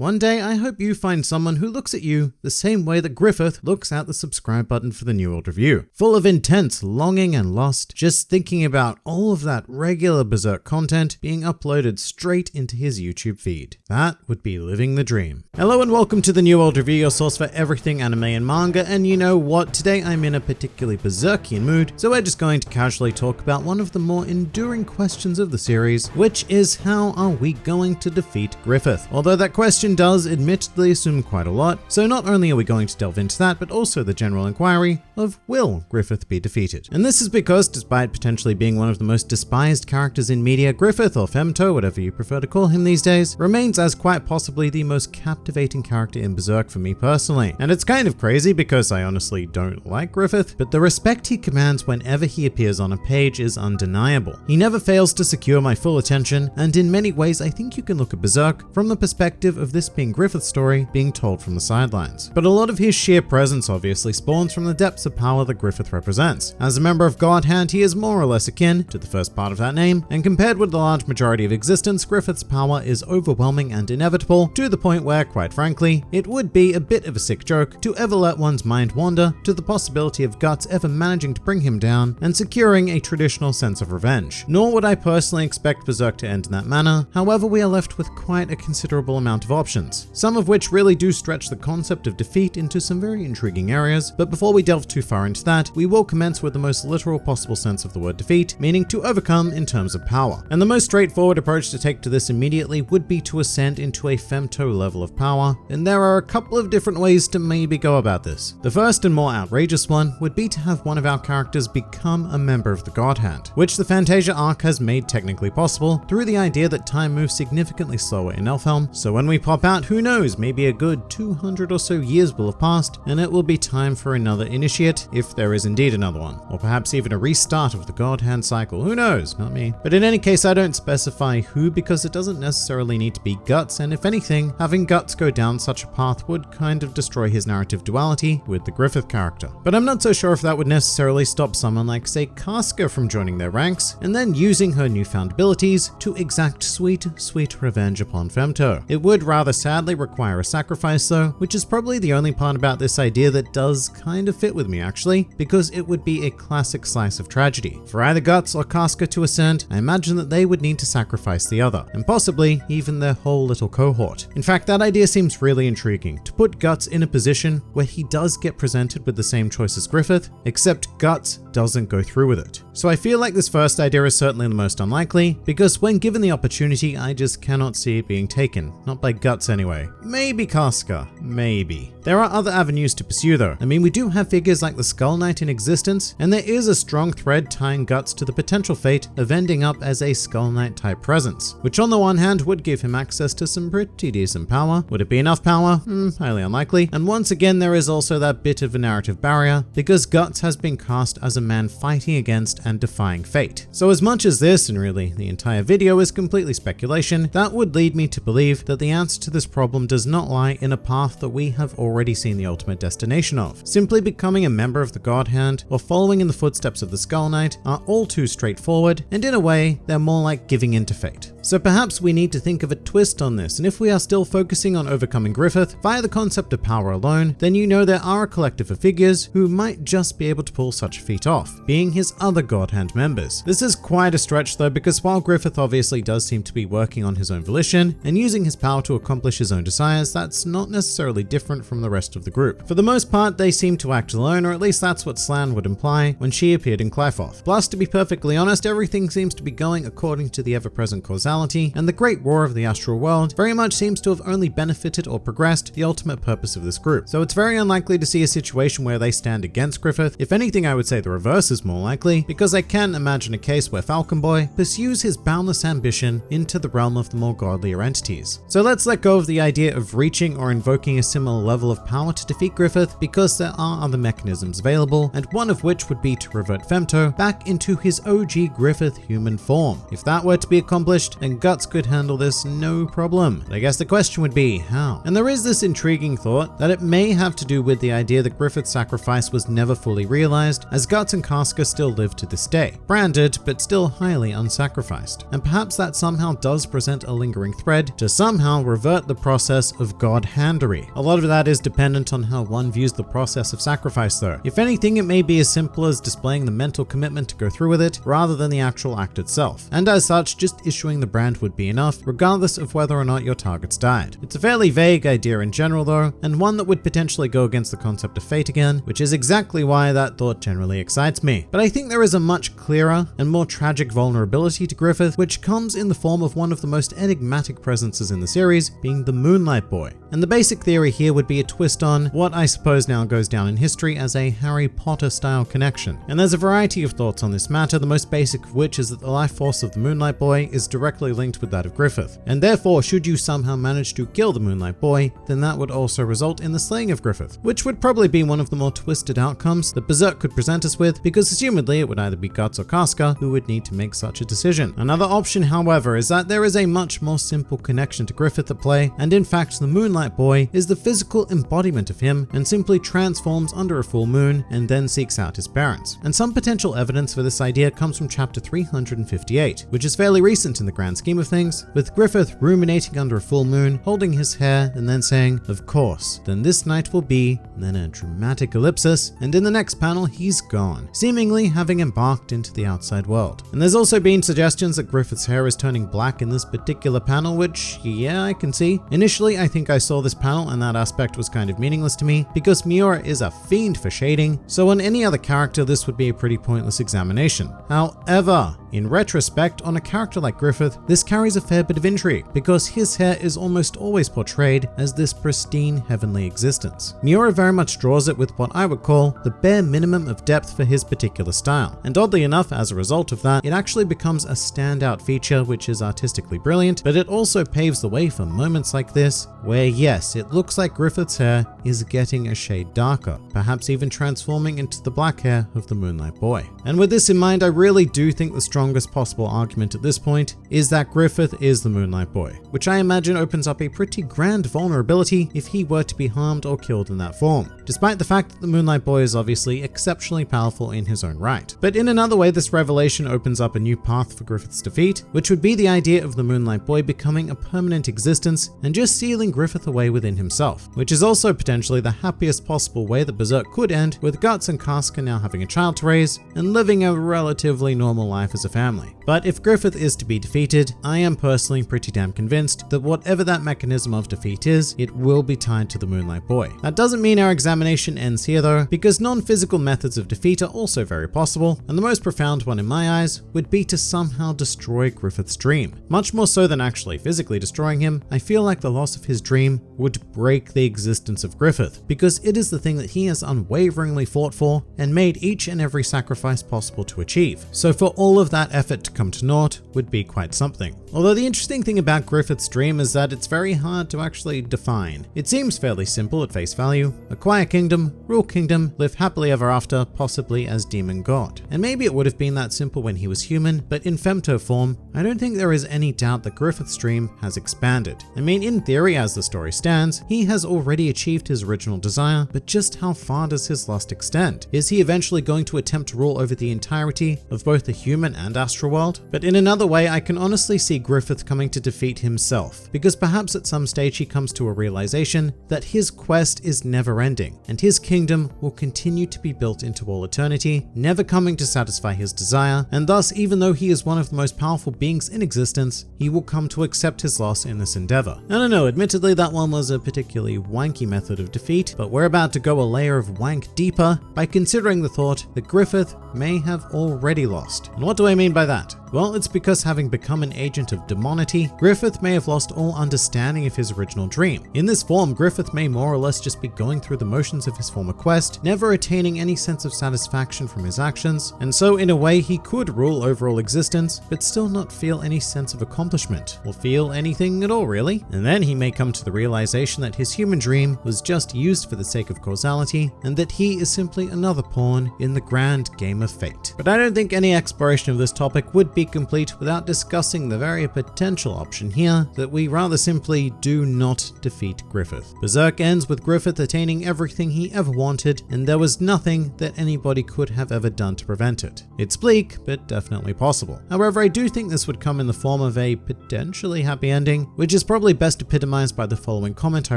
One day I hope you find someone who looks at you the same way that Griffith looks at the subscribe button for the New World Review, full of intense longing and lust, just thinking about all of that regular Berserk content being uploaded straight into his YouTube feed. That would be living the dream. Hello and welcome to the New World Review, your source for everything anime and manga, and you know what, today I'm in a particularly Berserkian mood, so we're just going to casually talk about one of the more enduring questions of the series, which is how are we going to defeat Griffith? Although that question does admittedly assume quite a lot, so not only are we going to delve into that, but also the general inquiry of will Griffith be defeated? And this is because despite potentially being one of the most despised characters in media, Griffith, or Femto, whatever you prefer to call him these days, remains as quite possibly the most captivating character in Berserk for me personally. And it's kind of crazy because I honestly don't like Griffith, but the respect he commands whenever he appears on a page is undeniable. He never fails to secure my full attention, and in many ways I think you can look at Berserk from the perspective of this being Griffith's story being told from the sidelines. But a lot of his sheer presence obviously spawns from the depths of power that Griffith represents. As a member of God Hand, he is more or less akin to the first part of that name, and compared with the large majority of existence, Griffith's power is overwhelming and inevitable, to the point where, quite frankly, it would be a bit of a sick joke to ever let one's mind wander to the possibility of Guts ever managing to bring him down and securing a traditional sense of revenge. Nor would I personally expect Berserk to end in that manner, however we are left with quite a considerable amount of options, some of which really do stretch the concept of defeat into some very intriguing areas, but before we delve too far into that, we will commence with the most literal possible sense of the word defeat, meaning to overcome in terms of power. And the most straightforward approach to take to this immediately would be to ascend into a Femto level of power, and there are a couple of different ways to maybe go about this. The first and more outrageous one would be to have one of our characters become a member of the God Hand, which the Fantasia arc has made technically possible through the idea that time moves significantly slower in Elfhelm, so when we pop out, who knows, maybe a good 200 or so years will have passed, and it will be time for another initiate, if there is indeed another one, or perhaps even a restart of the God Hand cycle, who knows, not me. But in any case, I don't specify who because it doesn't necessarily need to be Guts, and if anything, having Guts go down such a path would kind of destroy his narrative duality with the Griffith character. But I'm not so sure if that would necessarily stop someone like, say, Casca from joining their ranks, and then using her newfound abilities to exact sweet, sweet revenge upon Femto. It would rather sadly require a sacrifice though, which is probably the only part about this idea that does kind of fit with me actually, because it would be a classic slice of tragedy. For either Guts or Casca to ascend, I imagine that they would need to sacrifice the other, and possibly even their whole little cohort. In fact, that idea seems really intriguing, to put Guts in a position where he does get presented with the same choice as Griffith, except Guts doesn't go through with it. So I feel like this first idea is certainly the most unlikely, because when given the opportunity, I just cannot see it being taken. Not by Guts anyway. Maybe Casca, maybe. There are other avenues to pursue though. I mean, we do have figures like the Skull Knight in existence, and there is a strong thread tying Guts to the potential fate of ending up as a Skull Knight type presence, which on the one hand would give him access to some pretty decent power. Would it be enough power? Highly unlikely. And once again, there is also that bit of a narrative barrier, because Guts has been cast as a man fighting against and defying fate. So as much as this, and really the entire video, is completely speculation, that would lead me to believe that the answer to this problem does not lie in a path that we have already seen the ultimate destination of. Simply becoming a member of the God Hand or following in the footsteps of the Skull Knight are all too straightforward, and in a way, they're more like giving in to fate. So perhaps we need to think of a twist on this, and if we are still focusing on overcoming Griffith via the concept of power alone, then you know there are a collective of figures who might just be able to pull such a feat off, being his other God Hand members. This is quite a stretch though, because while Griffith obviously does seem to be working on his own volition and using his power to accomplish his own desires, that's not necessarily different from the rest of the group. For the most part, they seem to act alone, or at least that's what Slan would imply when she appeared in Clyfoth. Plus, to be perfectly honest, everything seems to be going according to the ever-present causality, and the great war of the astral world very much seems to have only benefited or progressed the ultimate purpose of this group. So it's very unlikely to see a situation where they stand against Griffith. If anything, I would say the reverse is more likely, because I can imagine a case where Falcon Boy pursues his boundless ambition into the realm of the more godlier entities. So let's let go of the idea of reaching or invoking a similar level of power to defeat Griffith, because there are other mechanisms available, and one of which would be to revert Femto back into his OG Griffith human form. If that were to be accomplished, then Guts could handle this no problem. But I guess the question would be, how? And there is this intriguing thought that it may have to do with the idea that Griffith's sacrifice was never fully realized, as Guts and Casca still live to this day, branded but still highly unsacrificed. And perhaps that somehow does present a lingering thread to somehow revert the process of god-handery. A lot of that is dependent on how one views the process of sacrifice though. If anything, it may be as simple as displaying the mental commitment to go through with it rather than the actual act itself. And as such, just issuing the brand would be enough, regardless of whether or not your targets died. It's a fairly vague idea in general though, and one that would potentially go against the concept of fate again, which is exactly why that thought generally excites me. But I think there is a much clearer and more tragic vulnerability to Griffith, which comes in the form of one of the most enigmatic presences in the series, being the Moonlight Boy. And the basic theory here would be a twist on what I suppose now goes down in history as a Harry Potter style connection. And there's a variety of thoughts on this matter, the most basic of which is that the life force of the Moonlight Boy is directly linked with that of Griffith. And therefore, should you somehow manage to kill the Moonlight Boy, then that would also result in the slaying of Griffith, which would probably be one of the more twisted outcomes that Berserk could present us with, because assumedly it would either be Guts or Casca who would need to make such a decision. Another option, however, is that there is a much more simple connection to Griffith at play, and in fact the Moonlight Boy is the physical embodiment of him and simply transforms under a full moon and then seeks out his parents. And some potential evidence for this idea comes from chapter 358, which is fairly recent in the grand scheme of things, with Griffith ruminating under a full moon, holding his hair and then saying, "Of course, then this night will be," and then a dramatic ellipsis, and in the next panel he's gone, seemingly having embarked into the outside world. And there's also been suggestions that Griffith's hair is turning black in this particular panel, which, yeah, I can see. Initially, I think I saw this panel and that aspect was kind of meaningless to me, because Miura is a fiend for shading, so on any other character this would be a pretty pointless examination. However, in retrospect, on a character like Griffith, this carries a fair bit of intrigue, because his hair is almost always portrayed as this pristine heavenly existence. Miura very much draws it with what I would call the bare minimum of depth for his particular style, and oddly enough, as a result of that, it actually becomes a standout feature which is artistically brilliant, but it also paves the way for moments like this, where yes, it looks like Griffith's hair is getting a shade darker, perhaps even transforming into the black hair of the Moonlight Boy. And with this in mind, I really do think the strongest possible argument at this point is that Griffith is the Moonlight Boy, which I imagine opens up a pretty grand vulnerability if he were to be harmed or killed in that form, despite the fact that the Moonlight Boy is obviously exceptionally powerful in his own right. But in another way, this revelation opens up a new path for Griffith's defeat, which would be the idea of the Moonlight Boy becoming a permanent existence and just sealing Griffith away within himself, which is also potentially the happiest possible way that Berserk could end, with Guts and Casca now having a child to raise and living a relatively normal life as a family. But if Griffith is to be defeated, I am personally pretty damn convinced that whatever that mechanism of defeat is, it will be tied to the Moonlight Boy. That doesn't mean our examination ends here though, because non-physical methods of defeat are also very possible, and the most profound one in my eyes would be to somehow destroy Griffith's dream. Much more so than actually physically destroying him, I feel like the loss of his dream would break the existence of Griffith, because it is the thing that he has unwaveringly fought for and made each and every sacrifice possible to achieve. So for all of that effort to come to naught would be quite something. Although the interesting thing about Griffith's dream is that it's very hard to actually define. It seems fairly simple at face value: acquire kingdom, rule kingdom, live happily ever after, possibly as demon god. And maybe it would have been that simple when he was human, but in femto form, I don't think there is any doubt that Griffith's dream has expanded. I mean, in theory, as the story stands, he has already achieved his original desire, but just how far does his lust extend? Is he eventually going to attempt to rule over the entirety of both the human and astral world? But in another way, I can honestly see Griffith coming to defeat himself, because perhaps at some stage he comes to a realization that his quest is never ending, and his kingdom will continue to be built into all eternity, never coming to satisfy his desire, and thus, even though he is one of the most powerful beings in existence, he will come to accept his loss in this endeavor. I don't know, admittedly that one was a particularly wanky method of defeat, but we're about to go a layer of wank deeper by considering the thought that Griffith may have already lost. And what do I mean by that? Well, it's because having become an agent of demonity, Griffith may have lost all understanding of his original dream. In this form, Griffith may more or less just be going through the emotions of his former quest, never attaining any sense of satisfaction from his actions, and so in a way he could rule overall existence, but still not feel any sense of accomplishment, or feel anything at all really. And then he may come to the realization that his human dream was just used for the sake of causality, and that he is simply another pawn in the grand game of fate. But I don't think any exploration of this topic would be complete without discussing the very potential option here that we rather simply do not defeat Griffith. Berserk ends with Griffith attaining everything he ever wanted, and there was nothing that anybody could have ever done to prevent it. It's bleak, but definitely possible. However, I do think this would come in the form of a potentially happy ending, which is probably best epitomized by the following comment I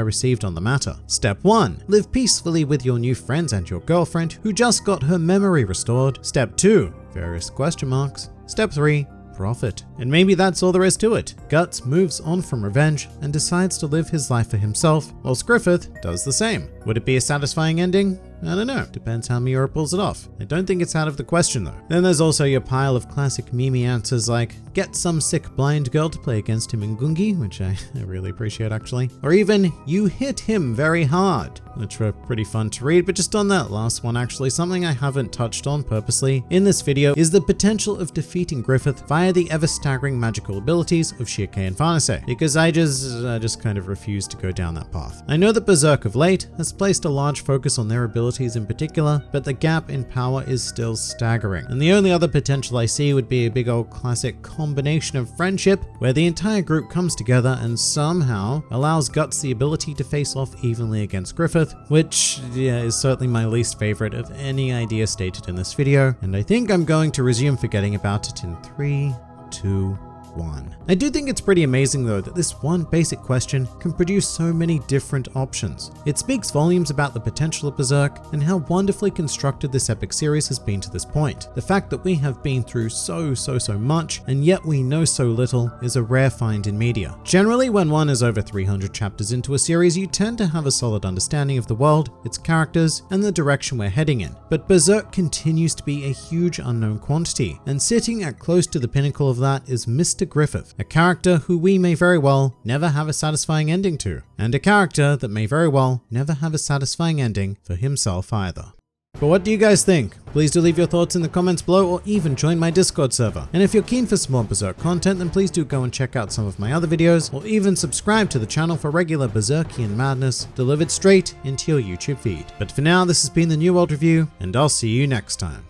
received on the matter. Step 1. Live peacefully with your new friends and your girlfriend who just got her memory restored. Step 2. Various question marks. Step 3. Profit. And maybe that's all there is to it. Guts moves on from revenge and decides to live his life for himself, whilst Griffith does the same. Would it be a satisfying ending? I don't know. Depends how Miura pulls it off. I don't think it's out of the question though. Then there's also your pile of classic meme answers like, get some sick blind girl to play against him in Gungi, which I really appreciate actually. Or even, you hit him very hard, which were pretty fun to read. But just on that last one actually, something I haven't touched on purposely in this video is the potential of defeating Griffith via the ever staggering magical abilities of Shirkei and Farnese, because I just kind of refuse to go down that path. I know that Berserk of late has placed a large focus on their abilities in particular, but the gap in power is still staggering. And the only other potential I see would be a big old classic combination of friendship, where the entire group comes together and somehow allows Guts the ability to face off evenly against Griffith, which is certainly my least favorite of any idea stated in this video, and I think I'm going to resume forgetting about it in 3, 2, 1. I do think it's pretty amazing though that this one basic question can produce so many different options. It speaks volumes about the potential of Berserk and how wonderfully constructed this epic series has been to this point. The fact that we have been through so much and yet we know so little is a rare find in media. Generally, when one is over 300 chapters into a series, you tend to have a solid understanding of the world, its characters, and the direction we're heading in. But Berserk continues to be a huge unknown quantity, and sitting at close to the pinnacle of that is Mr. Griffith, a character who we may very well never have a satisfying ending to, and a character that may very well never have a satisfying ending for himself either. But what do you guys think? Please do leave your thoughts in the comments below, or even join my Discord server. And if you're keen for some more Berserk content, then please do go and check out some of my other videos, or even subscribe to the channel for regular Berserkian madness delivered straight into your YouTube feed. But for now, this has been the New World Review, and I'll see you next time.